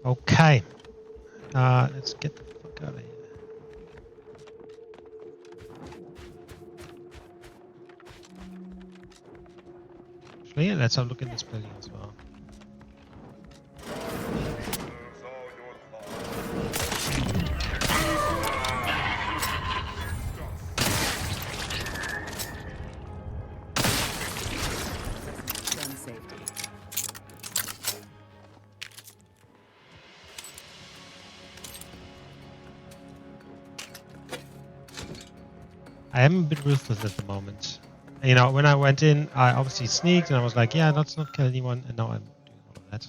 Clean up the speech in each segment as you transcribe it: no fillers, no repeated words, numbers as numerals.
Okay. Let's get the fuck out of here. Actually, let's have a look in this building as well. I am a bit ruthless at the moment. You know, when I went in, I obviously sneaked and I was like, yeah, let's not kill anyone, and now I'm doing all of that.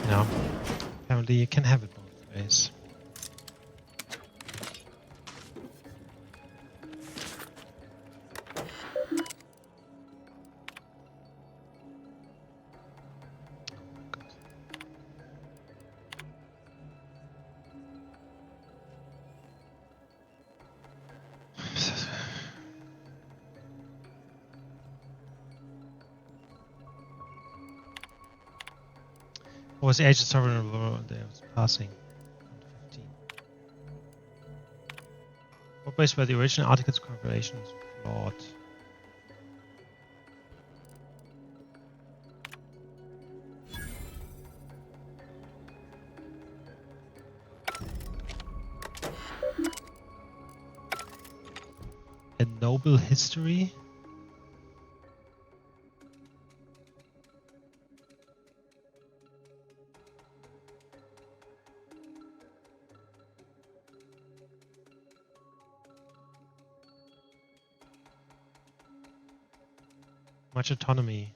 You know, apparently you can have it both ways. What was the age of sovereign world there was passing? 15. What ways were the original Articles of Confederation flawed? A noble history? Much autonomy.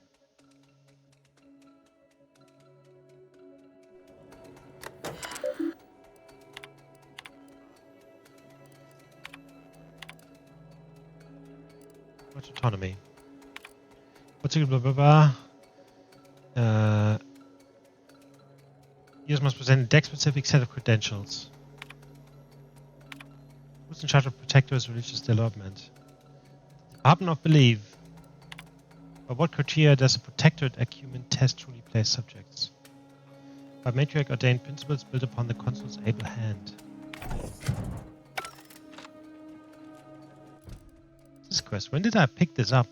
Much autonomy. What's it? Blah blah blah. Users must present a deck-specific set of credentials. Who's in charge of Protector's religious development? Department of Belief. By what criteria does a protectorate acumen test truly place subjects? By matriarch ordained principles built upon the consul's able hand. This quest. When did I pick this up?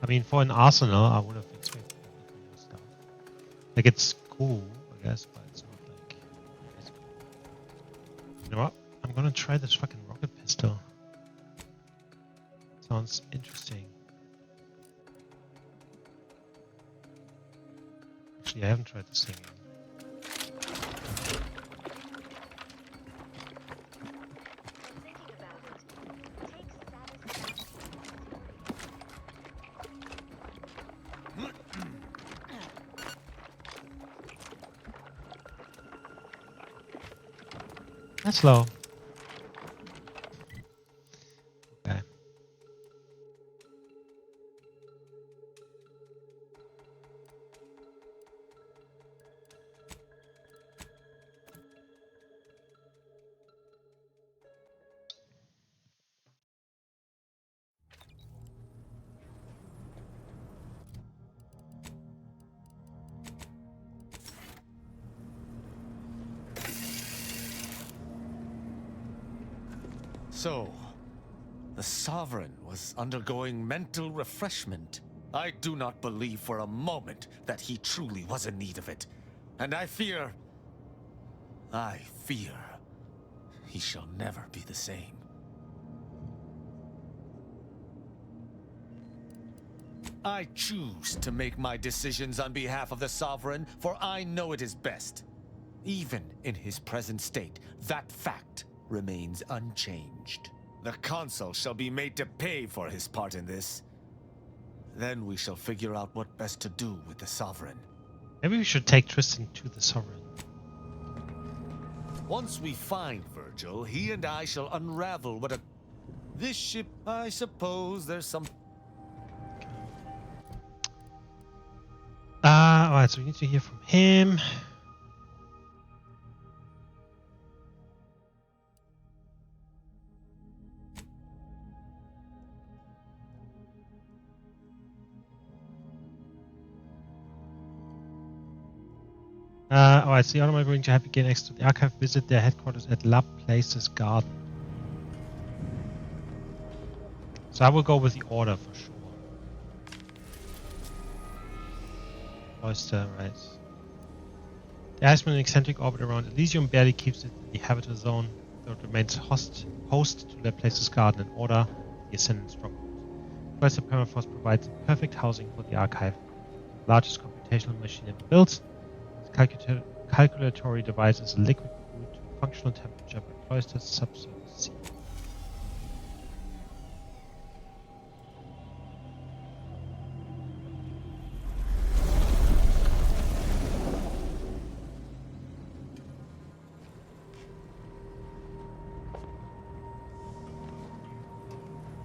I mean, for an arsenal, I would have expected more stuff. Like, it's cool, I guess, but it's not like... You know what? I'm gonna try this fucking rocket pistol. Sounds interesting. Actually, I haven't tried this thing yet. That's low. Okay. So, the Sovereign was undergoing mental refreshment. I do not believe for a moment that he truly was in need of it. And I fear he shall never be the same. I choose to make my decisions on behalf of the Sovereign, for I know it is best. Even in his present state, that fact remains unchanged. The Consul shall be made to pay for his part in this. Then we shall figure out what best to do with the Sovereign. Maybe we should take Tristan to the Sovereign. Once we find Virgil, he and I shall unravel what a... This ship, I suppose there's some... Alright, so we need to hear from him. Alright, so the Armory going to have again next to the archive. Visit their headquarters at Laplace's garden. So I will go with the order for sure. Cloister, right. The Iceman in eccentric orbit around Elysium barely keeps it in the habitable zone, though it remains host to Laplace's garden in order, the Ascendant stronghold. Cloister Permafrost provides perfect housing for the archive. The largest computational machine ever built. Calculatory device is a liquid cooled to functional temperature by Cloister's subsurface sea.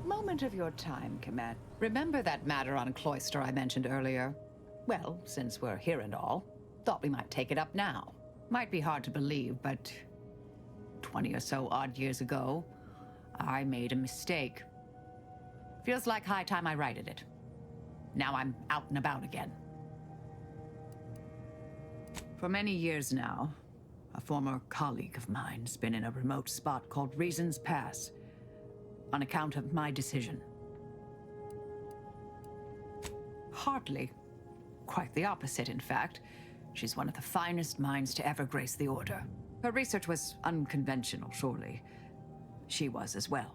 Moment of your time, Commander. Remember that matter on Cloister I mentioned earlier? Well, since we're here and all, thought we might take it up now. Might be hard to believe, but 20 or so odd years ago, I made a mistake. Feels like high time I righted it. Now I'm out and about again. For many years now, a former colleague of mine's been in a remote spot called Reasons Pass, on account of my decision. Hardly. Quite the opposite, in fact. She's one of the finest minds to ever grace the Order. Her research was unconventional, surely. She was as well.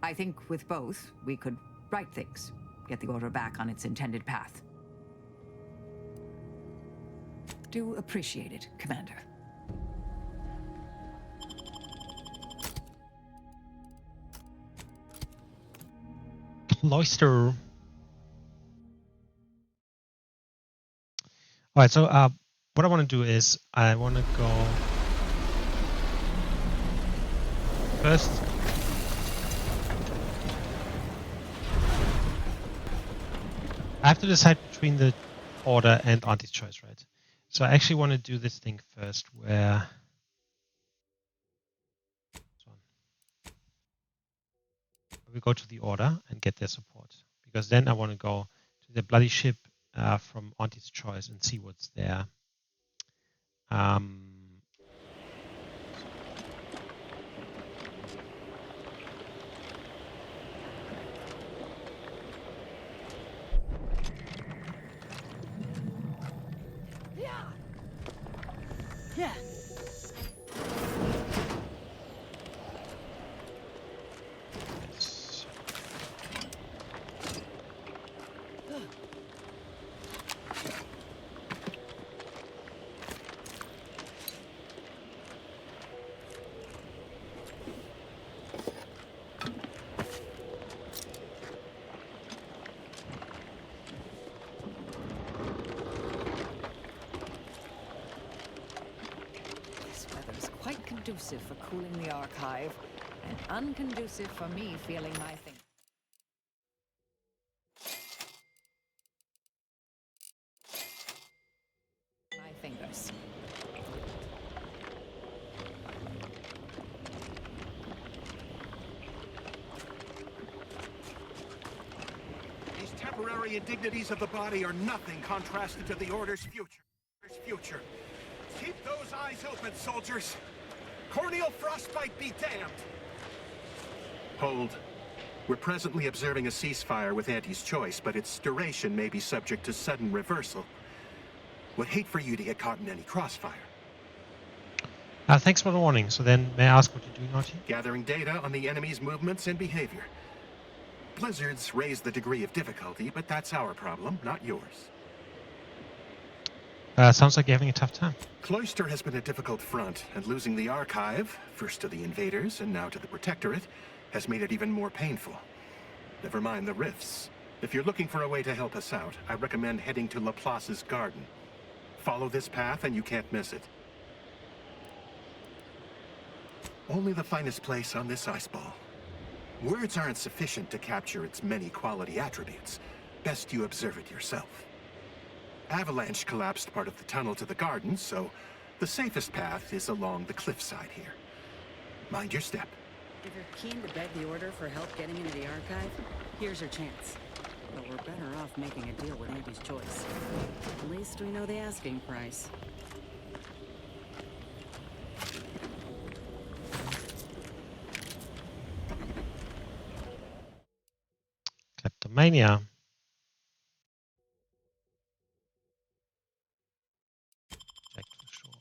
I think with both, we could right things, get the Order back on its intended path. Do appreciate it, Commander. Cloister. Alright, so what I want to do is I want to go first. I have to decide between the Order and Auntie's Choice, right? So I actually want to do this thing first where we go to the Order and get their support, because then I want to go to the bloody ship from Auntie's Choice and see what's there. Yeah. Conducive for cooling the archive, and unconducive for me feeling my fingers. These temporary indignities of the body are nothing contrasted to the Order's future. Keep those eyes open, soldiers. Corneal frostbite be damned! Hold. We're presently observing a ceasefire with Auntie's Choice, but its duration may be subject to sudden reversal. Would hate for you to get caught in any crossfire. Thanks for the warning. So then, may I ask what you're doing, Auntie? Gathering data on the enemy's movements and behavior. Blizzards raise the degree of difficulty, but that's our problem, not yours. Sounds like you're having a tough time. Cloister has been a difficult front, and losing the archive, first to the invaders and now to the Protectorate, has made it even more painful. Never mind the rifts. If you're looking for a way to help us out, I recommend heading to Laplace's garden. Follow this path and you can't miss it. Only the finest place on this ice ball. Words aren't sufficient to capture its many quality attributes. Best you observe it yourself. Avalanche collapsed part of the tunnel to the garden, so the safest path is along the cliffside here. Mind your step. If you're keen to beg the Order for help getting into the archive, here's your chance. But we're better off making a deal with Andy's choice. At least we know the asking price. Kleptomania. Check for sure.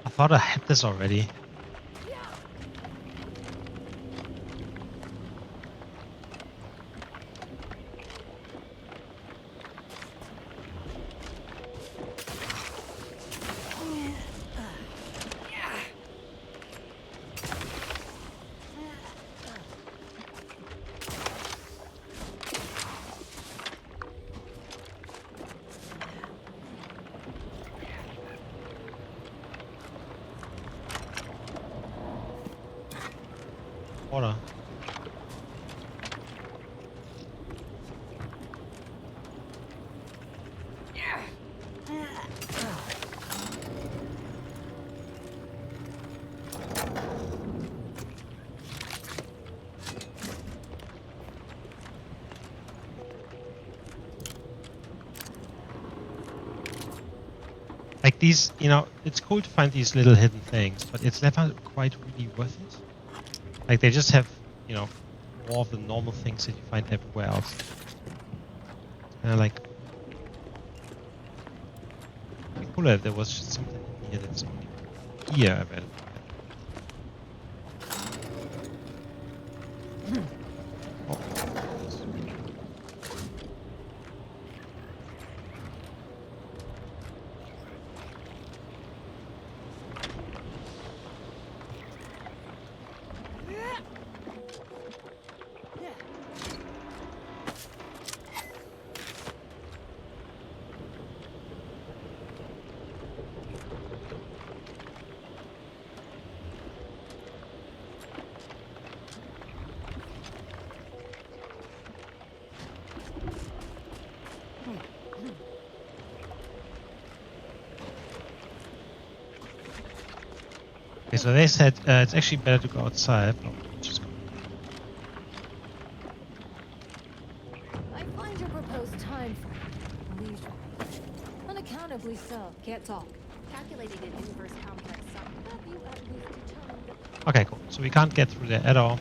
I thought I had this already. Water. Like these, you know, it's cool to find these little hidden things, but it's never quite really worth it. Like they just have, you know, more of the normal things that you find everywhere else. And like, it'd be cooler if there was just something in here that's only here available. Oh. Okay, so they said it's actually better to go outside. Oh, just go. I find your proposed time frame leisurely. Unaccountably so. Can't talk. Calculated in inverse complex sum. Have you at least determined Okay, cool. So we can't get through there at all.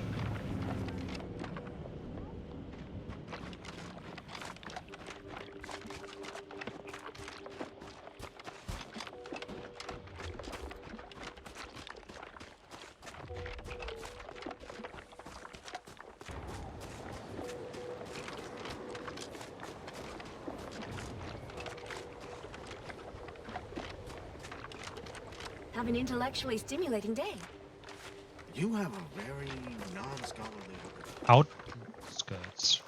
have an intellectually stimulating day? You have a very non-scholarly look. Outskirts.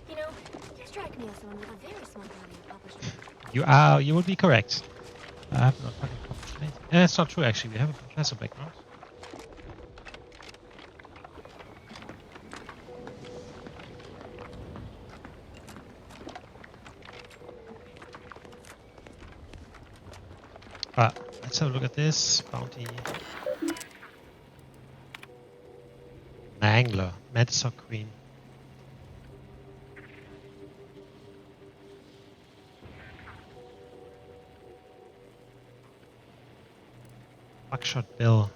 You know, you strike me as someone with a very small value of accomplishment. You would be correct. I have not fucking accomplished anything. That's not true actually, we have a professor background. Let's have a look at this. Bounty. Mangler. Medicine Queen. Buckshot Bill.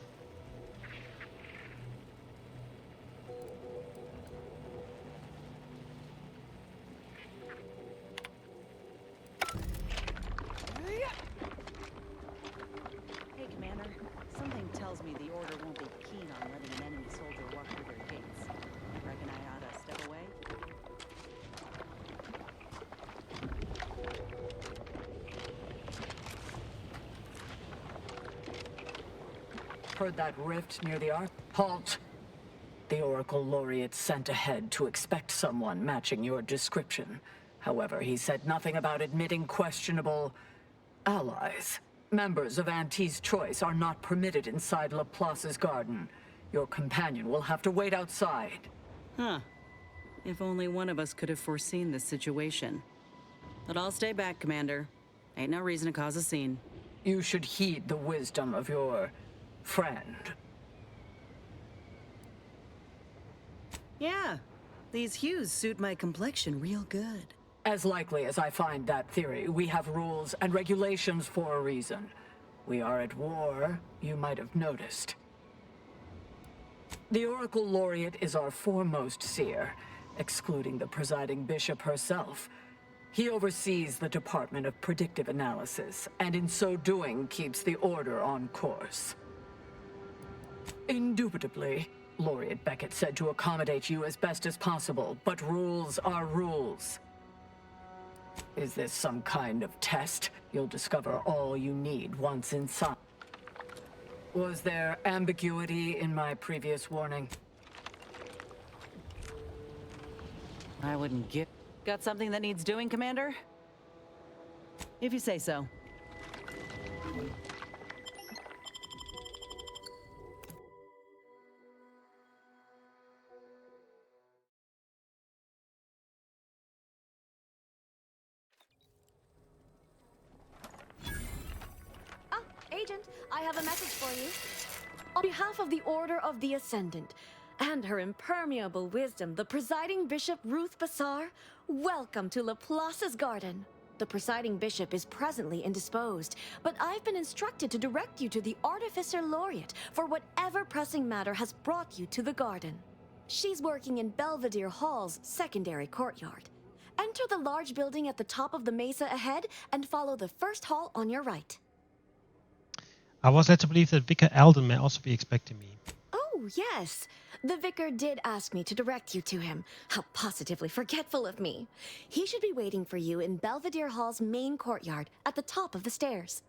discovered that rift near the Ark? Halt! The Oracle Laureate sent ahead to expect someone matching your description. However, he said nothing about admitting questionable allies. Members of Auntie's Choice are not permitted inside Laplace's garden. Your companion will have to wait outside. Huh. If only one of us could have foreseen this situation. But I'll stay back, Commander. Ain't no reason to cause a scene. You should heed the wisdom of your friend. Yeah, these hues suit my complexion real good. As likely as I find that theory, we have rules and regulations for a reason. We are at war, you might have noticed. The Oracle Laureate is our foremost seer, excluding the presiding bishop herself. He oversees the Department of Predictive Analysis, and in so doing keeps the Order on course. Indubitably, Laureate Beckett said to accommodate you as best as possible, but rules are rules. Is this some kind of test? You'll discover all you need once inside. Was there ambiguity in my previous warning? I wouldn't give... Got something that needs doing, Commander? If you say so. Agent, I have a message for you. On behalf of the Order of the Ascendant, and her impermeable wisdom, the presiding bishop Ruth Bassar, welcome to Laplace's garden. The presiding bishop is presently indisposed, but I've been instructed to direct you to the Artificer Laureate for whatever pressing matter has brought you to the garden. She's working in Belvedere Hall's secondary courtyard. Enter the large building at the top of the mesa ahead and follow the first hall on your right. I was led to believe that Vicar Alden may also be expecting me. Oh, yes. The vicar did ask me to direct you to him. How positively forgetful of me. He should be waiting for you in Belvedere Hall's main courtyard at the top of the stairs.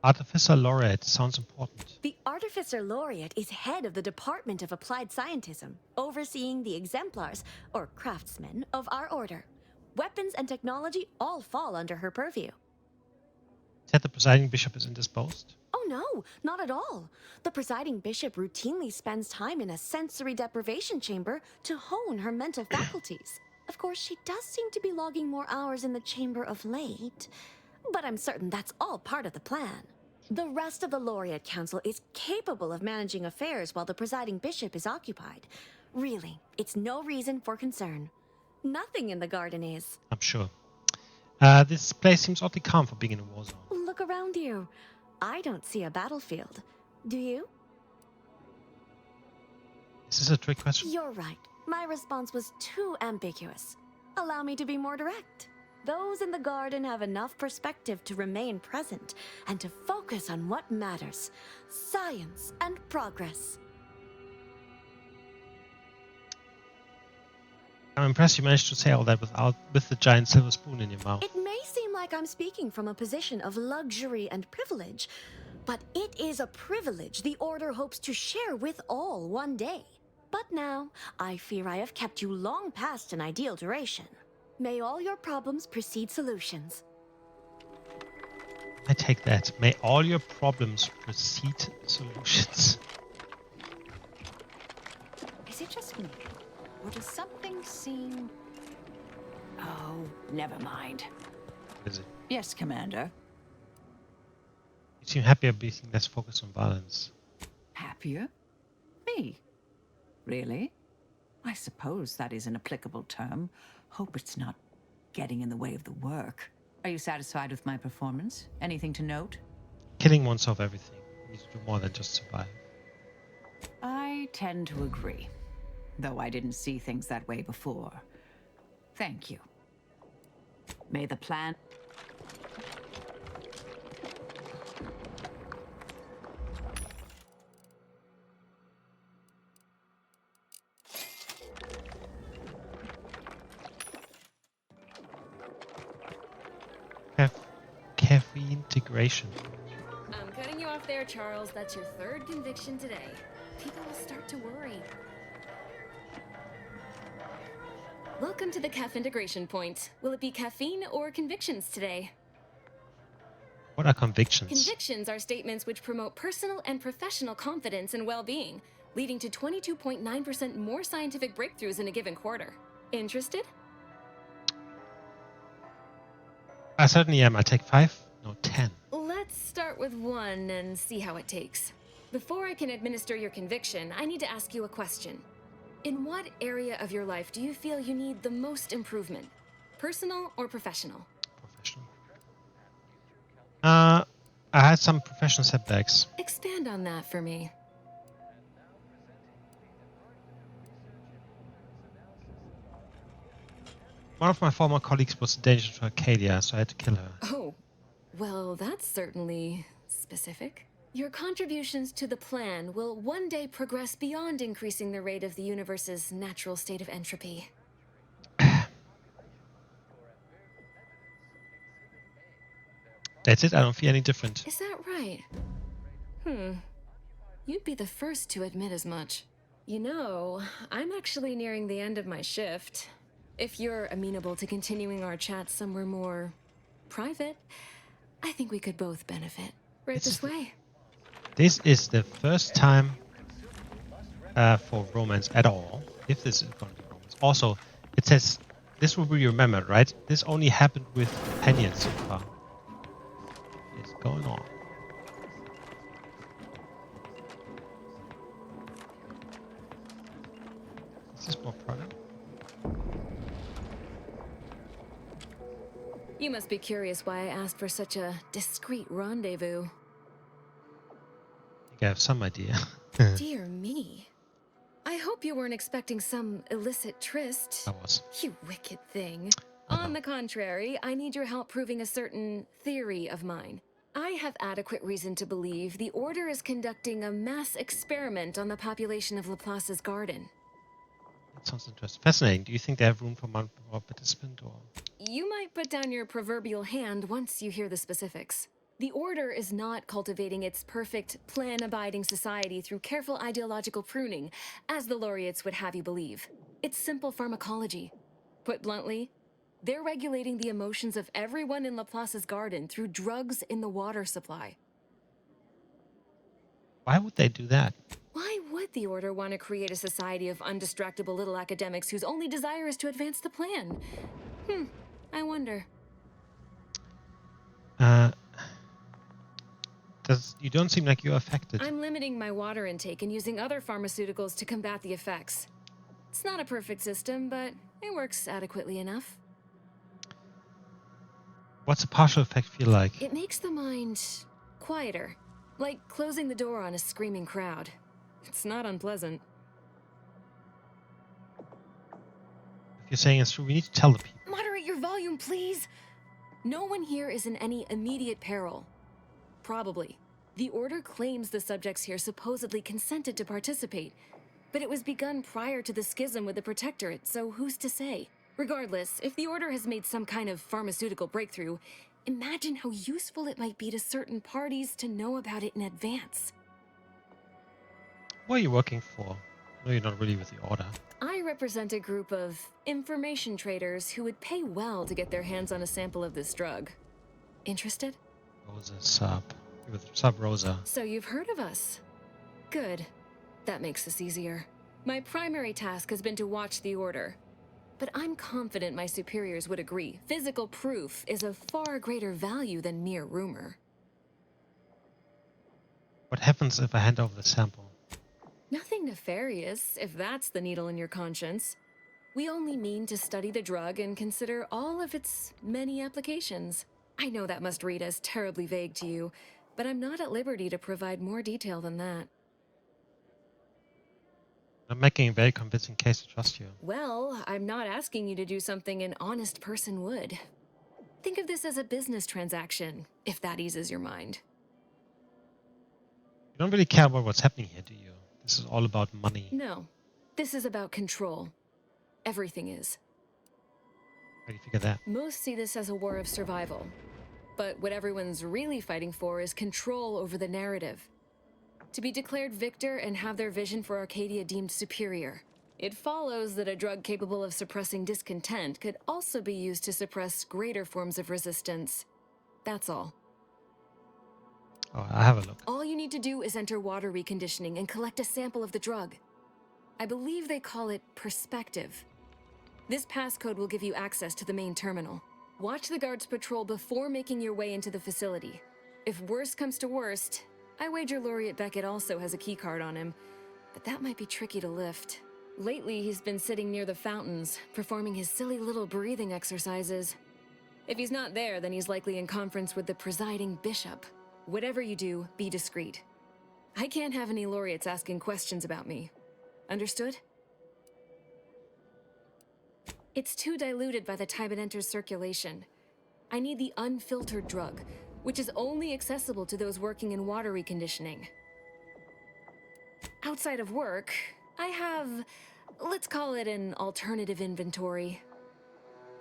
Artificer Laureate sounds important. The Artificer Laureate is head of the Department of Applied Scientism, overseeing the exemplars, or craftsmen, of our order. Weapons and technology all fall under her purview. Said the presiding bishop is indisposed? Oh no, not at all. The presiding bishop routinely spends time in a sensory deprivation chamber to hone her mental faculties. Of course, she does seem to be logging more hours in the chamber of late, but I'm certain that's all part of the plan. The rest of the Laureate Council is capable of managing affairs while the presiding bishop is occupied. Really, it's no reason for concern. Nothing in the garden is. I'm sure. This place seems oddly calm for being in a war zone. Look around you. I don't see a battlefield. Do you? Is this a trick question? You're right. My response was too ambiguous. Allow me to be more direct. Those in the garden have enough perspective to remain present and to focus on what matters. Science and progress. I'm impressed you managed to say all that with the giant silver spoon in your mouth. It may seem like I'm speaking from a position of luxury and privilege, but it is a privilege the Order hopes to share with all one day. But now, I fear I have kept you long past an ideal duration. May all your problems precede solutions. I take that. May all your problems precede solutions. Is it just me? Or does something seem... Oh, never mind. Is it? Yes, Commander. You seem happier being less focused on violence. Happier? Me? Really? I suppose that is an applicable term. Hope it's not getting in the way of the work. Are you satisfied with my performance? Anything to note? Killing won't solve everything. You need to do more than just survive. I tend to agree. Though I didn't see things that way before. Thank you. May the plan... Caffeine integration. I'm cutting you off there, Charles. That's your third conviction today. People will start to worry. Welcome to the CAF integration point. Will it be caffeine or convictions today? What are convictions? Convictions are statements which promote personal and professional confidence and well-being, leading to 22.9% more scientific breakthroughs in a given quarter. Interested? I certainly am. I'll take 5. No, 10. Let's start with 1 and see how it takes. Before I can administer your conviction, I need to ask you a question. In what area of your life do you feel you need the most improvement? Personal or professional? Professional. I had some professional setbacks. Expand on that for me. One of my former colleagues was a danger to Arcadia, so I had to kill her. Oh, well, that's certainly specific. Your contributions to the plan will one day progress beyond increasing the rate of the universe's natural state of entropy. That's it? I don't feel any different. Is that right? You'd be the first to admit as much. You know, I'm actually nearing the end of my shift. If you're amenable to continuing our chat somewhere more private, I think we could both benefit. Right this way. This is the first time for romance at all, if this is going to be romance. Also, it says, this will be remembered, right? This only happened with companions so far. What's going on? Is this more product? You must be curious why I asked for such a discreet rendezvous. I think I have some idea. Dear me. I hope you weren't expecting some illicit tryst. I was. You wicked thing. On the contrary, I need your help proving a certain theory of mine. I have adequate reason to believe the Order is conducting a mass experiment on the population of Laplace's garden. That sounds interesting. Fascinating. Do you think they have room for one more participant, or? You might put down your proverbial hand once you hear the specifics. The Order is not cultivating its perfect, plan-abiding society through careful ideological pruning, as the laureates would have you believe. It's simple pharmacology. Put bluntly, they're regulating the emotions of everyone in Laplace's garden through drugs in the water supply. Why would they do that? Why would the Order want to create a society of undistractable little academics whose only desire is to advance the plan? I wonder. You don't seem like you're affected. I'm limiting my water intake and using other pharmaceuticals to combat the effects. It's not a perfect system, but it works adequately enough. What's a partial effect feel like? It makes the mind quieter, like closing the door on a screaming crowd. It's not unpleasant. If you're saying it's true, we need to tell the people. Moderate your volume, please. No one here is in any immediate peril. Probably. The Order claims the subjects here supposedly consented to participate, but it was begun prior to the schism with the Protectorate, so who's to say? Regardless, if the Order has made some kind of pharmaceutical breakthrough, imagine how useful it might be to certain parties to know about it in advance. What are you working for? No, you're not really with the Order. I represent a group of information traders who would pay well to get their hands on a sample of this drug. Interested? Rosa Sub. You're with Sub Rosa. So you've heard of us. Good. That makes this easier. My primary task has been to watch the Order. But I'm confident my superiors would agree. Physical proof is of far greater value than mere rumor. What happens if I hand over the sample? Nothing nefarious, if that's the needle in your conscience. We only mean to study the drug and consider all of its many applications. I know that must read as terribly vague to you, but I'm not at liberty to provide more detail than that. I'm making a very convincing case to trust you. Well, I'm not asking you to do something an honest person would. Think of this as a business transaction, if that eases your mind. You don't really care about what's happening here, do you? This is all about money. No. This is about control. Everything is. How do you figure that? Most see this as a war of survival. But what everyone's really fighting for is control over the narrative. To be declared victor and have their vision for Arcadia deemed superior. It follows that a drug capable of suppressing discontent could also be used to suppress greater forms of resistance. That's all. Oh, I have a look. All you need to do is enter water reconditioning and collect a sample of the drug. I believe they call it Perspective. This passcode will give you access to the main terminal. Watch the guards patrol before making your way into the facility. If worst comes to worst, I wager Laureate Beckett also has a keycard on him, but that might be tricky to lift. Lately, he's been sitting near the fountains, performing his silly little breathing exercises. If he's not there, then he's likely in conference with the presiding bishop. Whatever you do, be discreet. I can't have any laureates asking questions about me. Understood? It's too diluted by the time it enters circulation. I need the unfiltered drug, which is only accessible to those working in water reconditioning. Outside of work, I have, let's call it an alternative inventory.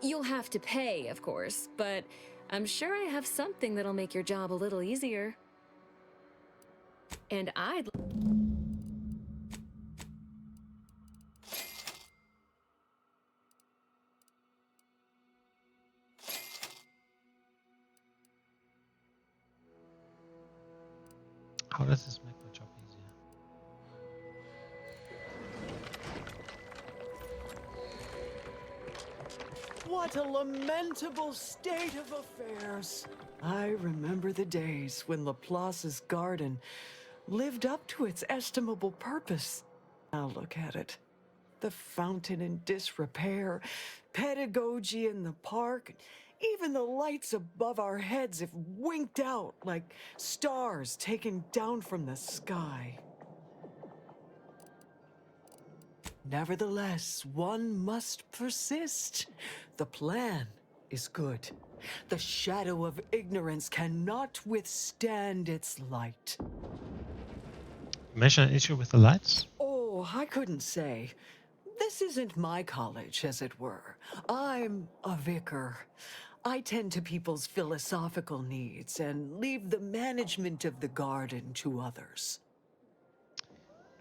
You'll have to pay, of course, but I'm sure I have something that'll make your job a little easier. And I'd... How does this make my job easier? What a lamentable state of affairs. I remember the days when Laplace's garden lived up to its estimable purpose. Now look at it. The fountain in disrepair, pedagogy in the park, even the lights above our heads have winked out like stars taken down from the sky. Nevertheless, one must persist. The plan is good. The shadow of ignorance cannot withstand its light. You mentioned an issue with the lights? Oh, I couldn't say. This isn't my college, as it were. I'm a vicar. I tend to people's philosophical needs and leave the management of the garden to others.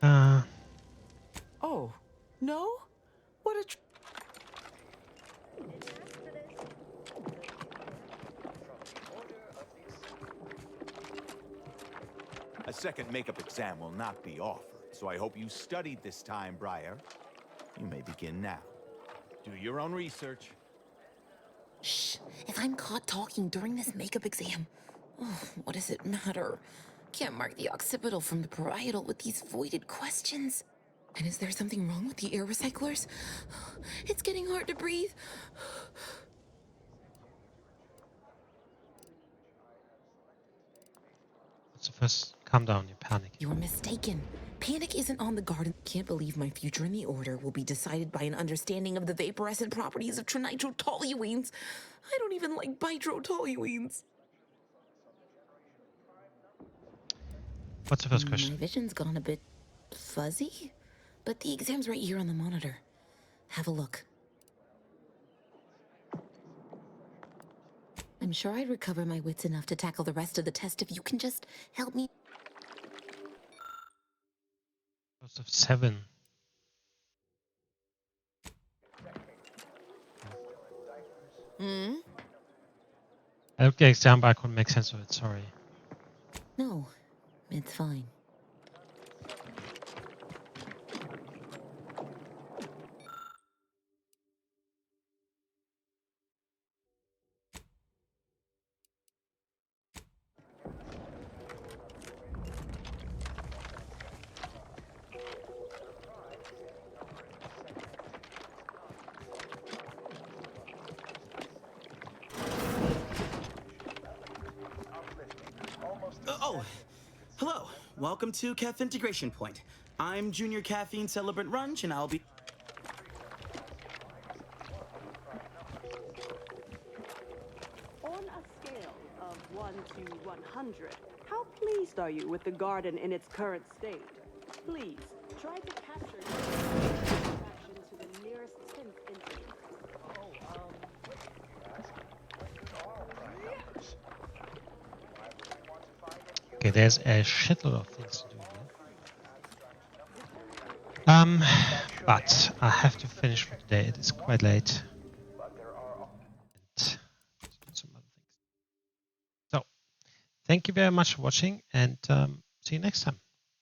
Oh, no? What a... A second makeup exam will not be offered, so I hope you studied this time, Briar. You may begin now. Do your own research. Shh! If I'm caught talking during this makeup exam, what does it matter? Can't mark the occipital from the parietal with these voided questions. And is there something wrong with the air recyclers? It's getting hard to breathe. So first, calm down, you panic. You're mistaken. Panic isn't on the garden. Can't believe my future in the Order will be decided by an understanding of the vaporescent properties of trinitrotoluenes. I don't even like bitrotoluenes. What's the first question? My vision's gone a bit fuzzy, but the exam's right here on the monitor. Have a look. I'm sure I'd recover my wits enough to tackle the rest of the test if you can just help me. Cost of 7. Hmm? I looked at the exam, but I couldn't make sense of it, sorry. No, it's fine. Hello. Welcome to Kef Integration Point. I'm Junior Caffeine Celebrant Runge, and I'll be... On a scale of 1 to 100, how pleased are you with the garden in its current state? Please, try to capture your satisfaction to the nearest 10th inch. Okay, there's a shitload of things to do here. But I have to finish for today. It is quite late. And do some other things. So, thank you very much for watching, and see you next time.